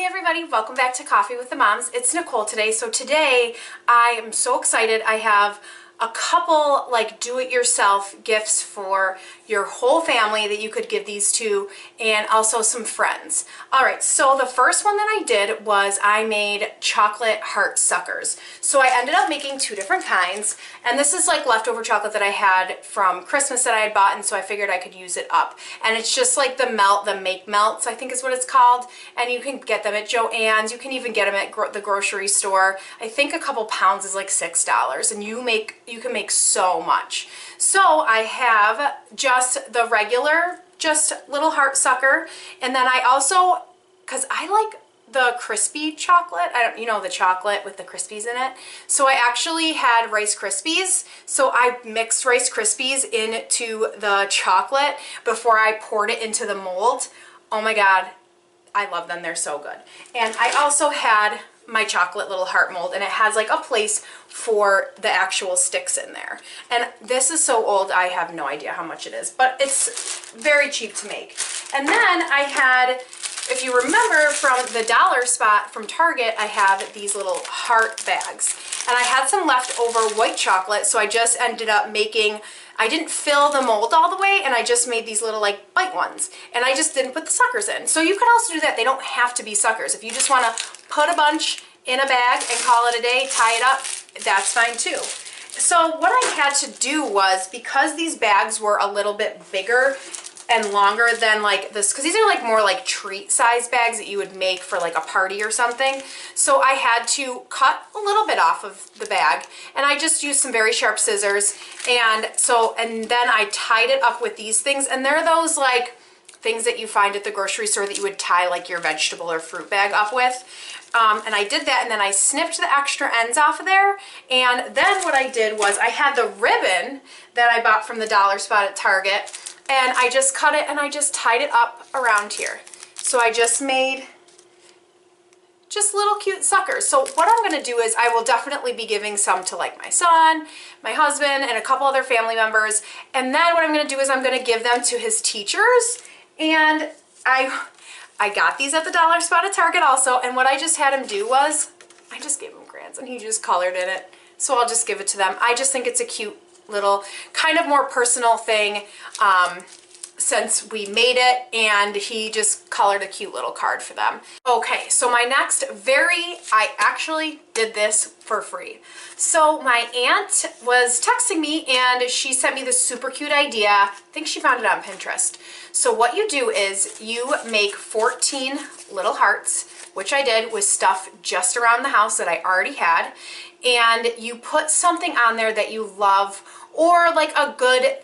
everybody, welcome back to Coffee with the Moms. It's Nicole today. So today I am so excited. I have a couple like do-it-yourself gifts for your whole family that you could give these to, and also some friends. All right, so the first one that I did was I made chocolate heart suckers. So I ended up making two different kinds, and this is like leftover chocolate that I had from Christmas that I had bought, and so I figured I could use it up. And it's just like the make melts, I think is what it's called, and you can get them at Joann's. You can even get them at the grocery store. I think a couple pounds is like $6, and you can make so much. So I have just the regular, just little heart sucker, and then I also, because I like the crispy chocolate, you know, the chocolate with the Krispies in it. So I actually had Rice Krispies. So I mixed Rice Krispies into the chocolate before I poured it into the mold. Oh my God, I love them. They're so good. And I also had my chocolate little heart mold, and it has like a place for the actual sticks in there. And this is so old, I have no idea how much it is, but it's very cheap to make. And then I had, if you remember from the dollar spot from Target, I have these little heart bags. And I had some leftover white chocolate, so I just ended up making, I didn't fill the mold all the way, and I just made these little like bite ones. And I just didn't put the suckers in. So you can also do that. They don't have to be suckers. If you just want to put a bunch in a bag and call it a day, tie it up, that's fine too. So what I had to do was, because these bags were a little bit bigger and longer than like this, because these are like more like treat size bags that you would make for like a party or something. So I had to cut a little bit off of the bag, and I just used some very sharp scissors. And then I tied it up with these things, and they're those like things that you find at the grocery store that you would tie like your vegetable or fruit bag up with. And I did that, and then I snipped the extra ends off of there. And then what I did was I had the ribbon that I bought from the dollar spot at Target, and I just cut it and I just tied it up around here. So I just made just little cute suckers. So what I'm gonna do is I will definitely be giving some to like my son, my husband, and a couple other family members. And then what I'm gonna do is I'm gonna give them to his teachers. And I got these at the dollar spot at Target also, and what I just had him do was I just gave him crayons and he just colored in it. So I'll just give it to them. I just think it's a cute little kind of more personal thing since we made it, and he just colored a cute little card for them. Okay, so my next I actually did this for free. So my aunt was texting me, and she sent me this super cute idea. I think she found it on Pinterest. So what you do is you make 14 little hearts, which I did with stuff just around the house that I already had, and you put something on there that you love, or like a good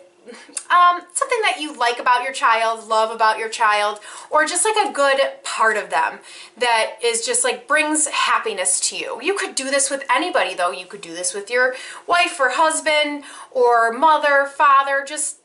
something that you like about your child, love about your child, or just like a good part of them that is just like brings happiness to you. You could do this with anybody though. You could do this with your wife or husband or mother, father, just,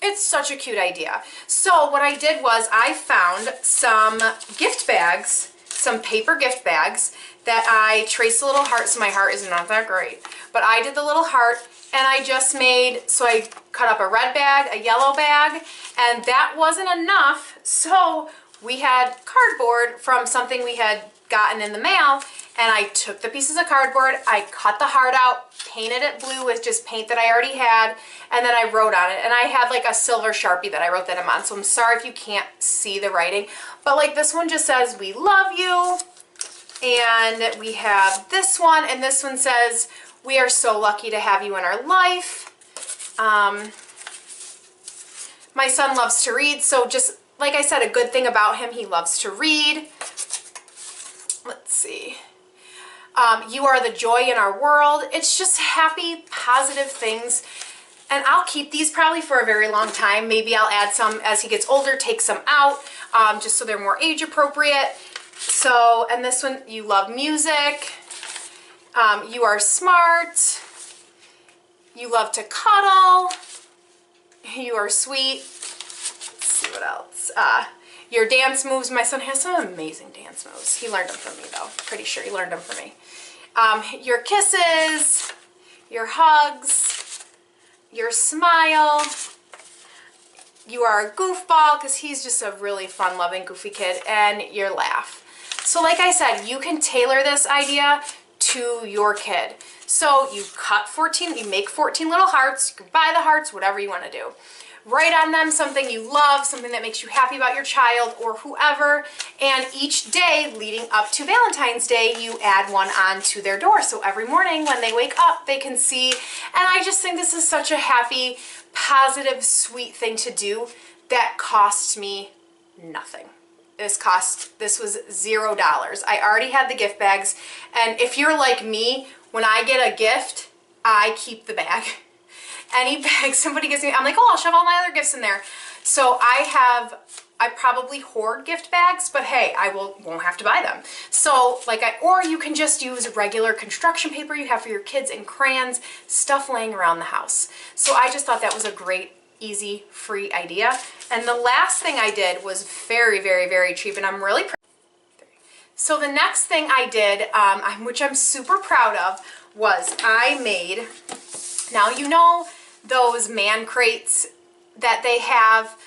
it's such a cute idea. So what I did was I found some gift bags, some paper gift bags that I traced a little heart. So my heart is not that great, but I did the little heart, and I just made, so I cut up a red bag, a yellow bag, and that wasn't enough. So we had cardboard from something we had gotten in the mail, and I took the pieces of cardboard, I cut the heart out, painted it blue with just paint that I already had, and then I wrote on it. And I had like a silver Sharpie that I wrote that on, so I'm sorry if you can't see the writing, but like this one just says, "We love you." And we have this one, and this one says, "We are so lucky to have you in our life." My son loves to read, so just like I said, a good thing about him, he loves to read. Let's see. "You are the joy in our world." It's just happy, positive things. And I'll keep these probably for a very long time. Maybe I'll add some as he gets older, take some out, just so they're more age appropriate. So, and this one, "You love music." "You are smart." "You love to cuddle." "You are sweet." Let's see what else. "Your dance moves." My son has some amazing dance moves. He learned them from me though. Pretty sure he learned them from me. "Your kisses." "Your hugs." "Your smile." "You are a goofball," because he's just a really fun-loving, goofy kid. And "your laugh." So like I said, you can tailor this idea to your kid. So you cut 14, you make 14 little hearts, you can buy the hearts, whatever you want to do. Write on them something you love, something that makes you happy about your child or whoever, and each day leading up to Valentine's Day, you add one onto their door. So every morning when they wake up, they can see, and I just think this is such a happy, positive, sweet thing to do that costs me nothing. This was $0. I already had the gift bags, and if you're like me, when I get a gift, I keep the bag. Any bag somebody gives me, I'm like, oh, I'll shove all my other gifts in there. So I probably hoard gift bags, but hey, I won't have to buy them. So or you can just use regular construction paper you have for your kids and crayons, stuff laying around the house. So I just thought that was a great, easy, free idea. And the last thing I did was very, very, very cheap, and I'm really proud. So the next thing I did, which I'm super proud of, was I made, now you know those man crates that they have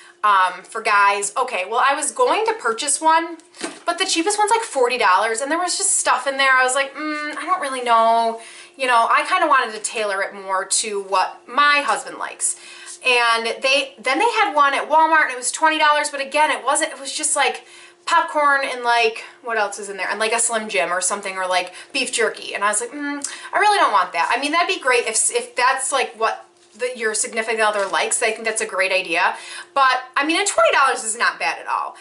for guys. Okay, well, I was going to purchase one, but the cheapest one's like $40, and there was just stuff in there. I was like, I don't really know. You know, I kind of wanted to tailor it more to what my husband likes. And then they had one at Walmart, and it was $20, but again, it was just like popcorn and like, what else is in there? And like a Slim Jim or something, or like beef jerky. And I was like, I really don't want that. I mean, that'd be great if that's like what your significant other likes. I think that's a great idea. But I mean, and $20 is not bad at all.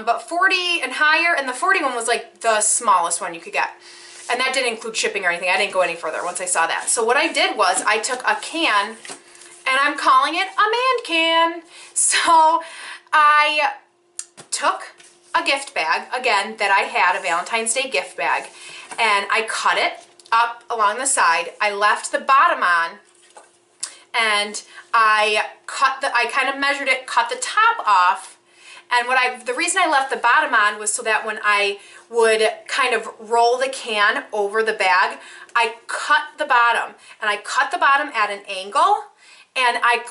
But 40 and higher, and the 40 one was like the smallest one you could get. And that didn't include shipping or anything. I didn't go any further once I saw that. So what I did was I took a can, and I'm calling it a man can. So I took a gift bag, again, that I had, a Valentine's Day gift bag, and I cut it up along the side. I left the bottom on, and I kind of measured it, cut the top off, and the reason I left the bottom on was so that when I would kind of roll the can over the bag, I cut the bottom, and I cut the bottom at an angle, and I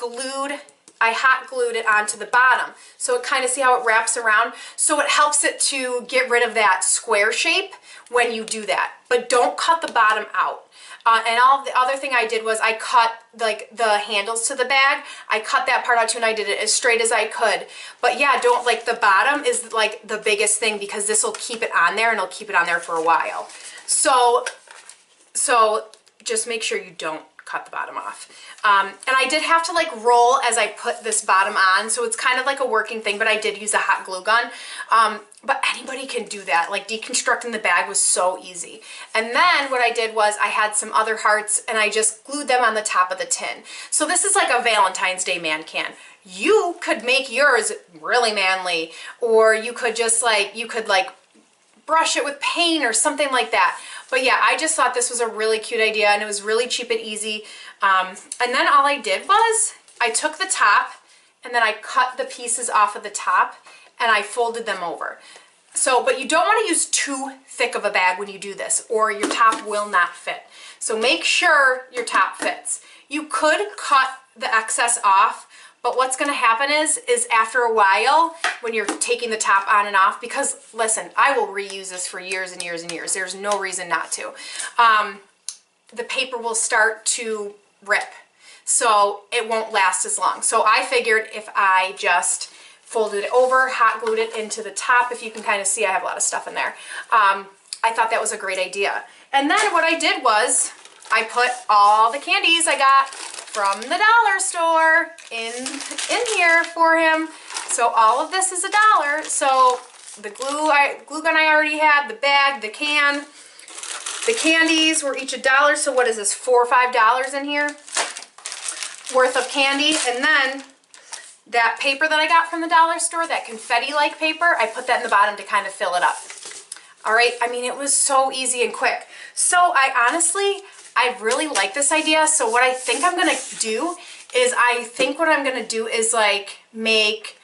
hot glued it onto the bottom. So it kind of, see how it wraps around? So it helps it to get rid of that square shape when you do that. But don't cut the bottom out. And the other thing I did was I cut like the handles to the bag. I cut that part out too, and I did it as straight as I could. But yeah, don't, like, the bottom is like the biggest thing, because this will keep it on there, and it'll keep it on there for a while. So just make sure you don't cut the bottom off. And I did have to like roll as I put this bottom on, so it's kind of like a working thing, but I did use a hot glue gun. But anybody can do that. Like, deconstructing the bag was so easy. And then what I did was I had some other hearts, and I just glued them on the top of the tin. So this is like a Valentine's Day man can. You could make yours really manly, or you could just like, brush it with paint or something like that. But yeah, I just thought this was a really cute idea, and it was really cheap and easy. And then all I did was I took the top, and then I cut the pieces off of the top, and I folded them over. So, but you don't want to use too thick of a bag when you do this, or your top will not fit. So make sure your top fits. You could cut the excess off, but what's going to happen is after a while, when you're taking the top on and off, because listen, I will reuse this for years and years and years. There's no reason not to. The paper will start to rip, so it won't last as long. So I figured if I just folded it over, hot glued it into the top, if you can kind of see, I have a lot of stuff in there. I thought that was a great idea. And then what I did was I put all the candies I got from the dollar store in here for him. So all of this is $1. So the glue gun I already had, the bag, the can, the candies were each $1. So what is this, $4 or $5 in here worth of candy? And then that paper that I got from the dollar store, that confetti-like paper, I put that in the bottom to kind of fill it up. All right, I mean, it was so easy and quick. So I really like this idea. So what I think I'm gonna do is like make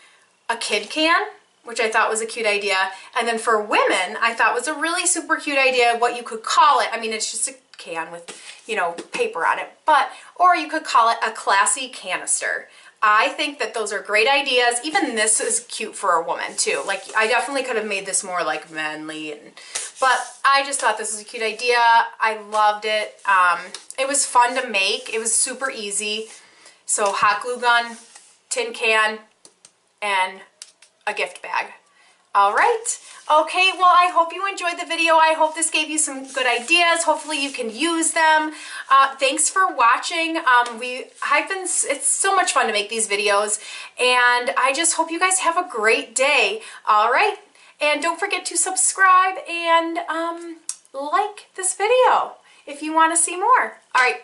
a kid can, which I thought was a cute idea. And then for women, I thought was a really super cute idea what you could call it. I mean, it's just a can with, you know, paper on it, or you could call it a classy canister. I think that those are great ideas. Even this is cute for a woman too. Like, I definitely could have made this more like manly, but I just thought this was a cute idea. I loved it. It was fun to make. It was super easy. So hot glue gun, tin can, and a gift bag. All right. Okay, well, I hope you enjoyed the video. I hope this gave you some good ideas. Hopefully you can use them. Thanks for watching. It's so much fun to make these videos, and I just hope you guys have a great day. All right, and don't forget to subscribe and like this video if you want to see more. All right.